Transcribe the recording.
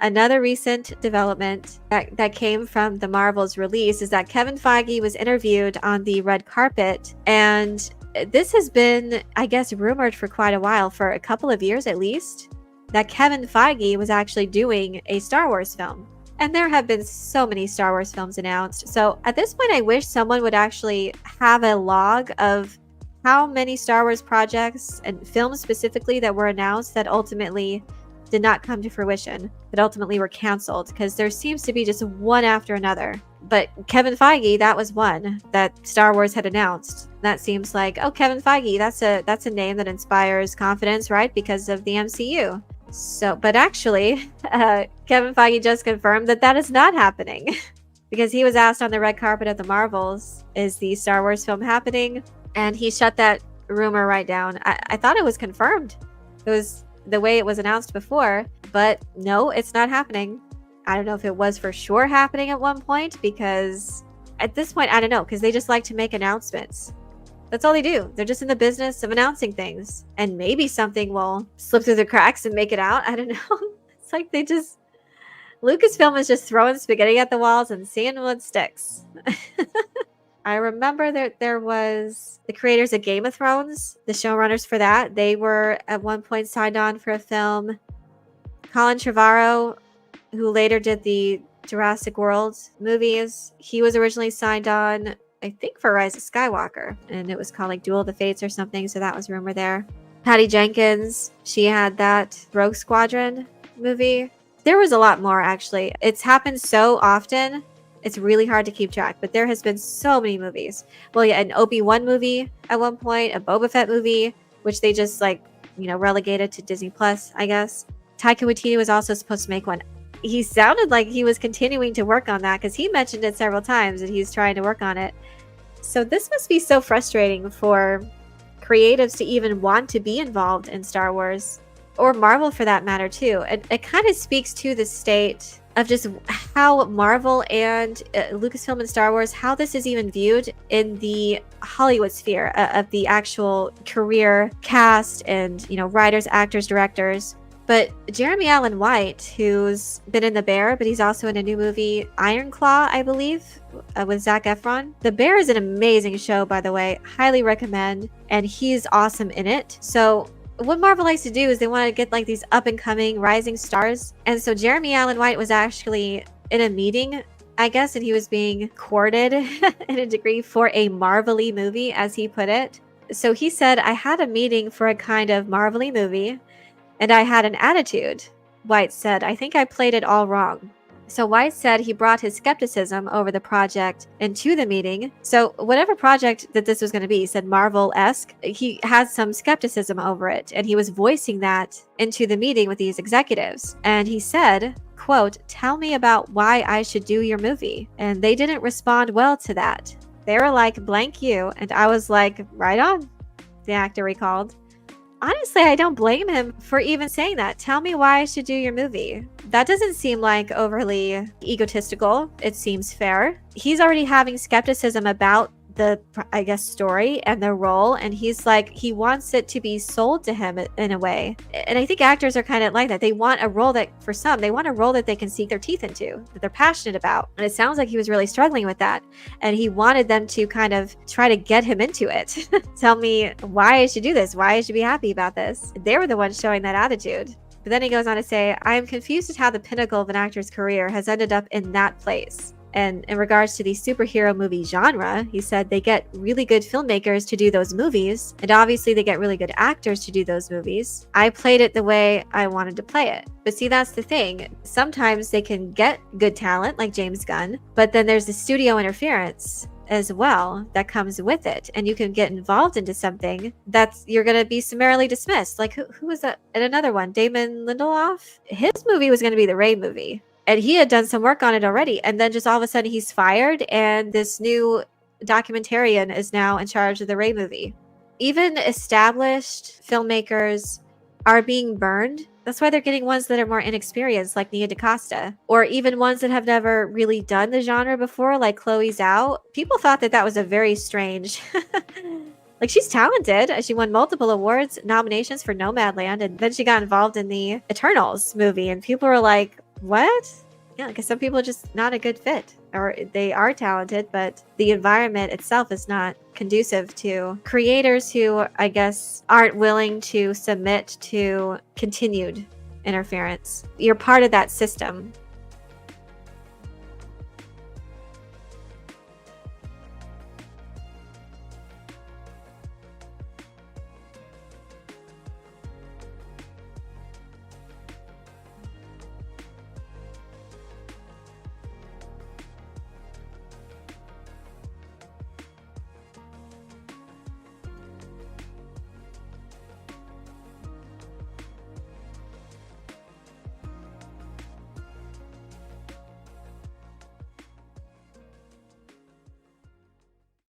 Another recent development that came from the Marvel's release is that Kevin Feige was interviewed on the red carpet, and this has been, I guess, rumored for quite a while, for a couple of years at least, that Kevin Feige was actually doing a Star Wars film. And there have been so many Star Wars films announced. So at this point, I wish someone would actually have a log of how many Star Wars projects and films specifically that were announced that ultimately did not come to fruition, that ultimately were canceled, because there seems to be just one after another. But Kevin Feige, that was one that Star Wars had announced. That seems like, oh, Kevin Feige, that's a name that inspires confidence, right? Because of the MCU. So, but actually, Kevin Feige just confirmed that that is not happening. Because he was asked on the red carpet at the Marvels, is the Star Wars film happening? And he shut that rumor right down. I thought it was confirmed. It was the way it was announced before, but no, it's not happening. I don't know if it was for sure happening at one point, because at this point, I don't know, because they just like to make announcements. That's all they do. They're just in the business of announcing things, and maybe something will slip through the cracks and make it out. I don't know. It's like they just... Lucasfilm is just throwing spaghetti at the walls and seeing what sticks. I remember that there was the creators of Game of Thrones, the showrunners for that. They were at one point signed on for a film. Colin Trevorrow, who later did the Jurassic World movies, he was originally signed on, I think, for Rise of Skywalker. And it was called like Duel of the Fates or something, so that was rumor there. Patty Jenkins, she had that Rogue Squadron movie. There was a lot more, actually. It's happened so often, it's really hard to keep track, but there has been so many movies. Well, yeah, an Obi-Wan movie at one point, a Boba Fett movie, which they just, like, you know, relegated to Disney Plus, I guess. Taika Waititi was also supposed to make one. He sounded like he was continuing to work on that, because he mentioned it several times that he's trying to work on it. So this must be so frustrating for creatives to even want to be involved in Star Wars, or Marvel for that matter too. It kind of speaks to the state of just how Marvel and Lucasfilm and Star Wars, how this is even viewed in the Hollywood sphere of the actual career cast and, you know, writers, actors, directors. But Jeremy Allen White, who's been in The Bear, but he's also in a new movie, Iron Claw, I believe, with Zac Efron. The Bear is an amazing show, by the way. Highly recommend. And he's awesome in it. So what Marvel likes to do is they want to get like these up and coming rising stars. And so Jeremy Allen White was actually in a meeting, I guess, and he was being courted in a degree for a Marvel-y movie, as he put it. So he said, I had a meeting for a kind of Marvel-y movie, and I had an attitude. White said, I think I played it all wrong. So White said he brought his skepticism over the project into the meeting. So whatever project that this was going to be, he said Marvel-esque, he had some skepticism over it. And he was voicing that into the meeting with these executives. And he said, quote, tell me about why I should do your movie. And they didn't respond well to that. They were like, blank you. And I was like, right on, the actor recalled. Honestly, I don't blame him for even saying that. Tell me why I should do your movie. That doesn't seem like overly egotistical. It seems fair. He's already having skepticism about the, I guess, story and the role, and he's like, he wants it to be sold to him in a way. And I think actors are kind of like that. They want a role that, for some, they want a role that they can sink their teeth into, that they're passionate about. And it sounds like he was really struggling with that, and he wanted them to kind of try to get him into it. Tell me why I should do this, why I should be happy about this. They were the ones showing that attitude. But then he goes on to say, I am confused at how the pinnacle of an actor's career has ended up in that place. And in regards to the superhero movie genre, he said they get really good filmmakers to do those movies, and obviously they get really good actors to do those movies. I played it the way I wanted to play it. But see, that's the thing. Sometimes they can get good talent, like James Gunn, but then there's the studio interference as well that comes with it, and you can get involved into something that's you're going to be summarily dismissed. Like who was that? And another one, Damon Lindelof. His movie was going to be the Ray movie. And he had done some work on it already. And then just all of a sudden he's fired, and this new documentarian is now in charge of the Ray movie. Even established filmmakers are being burned. That's why they're getting ones that are more inexperienced, like Nia DaCosta. Or even ones that have never really done the genre before, like Chloe Zhao. People thought that that was a very strange... Like, she's talented. She won multiple awards, nominations for Nomadland, and then she got involved in the Eternals movie, and people were like, What? Yeah, because some people are just not a good fit, or they are talented, but the environment itself is not conducive to creators who, I guess, aren't willing to submit to continued interference. You're part of that system.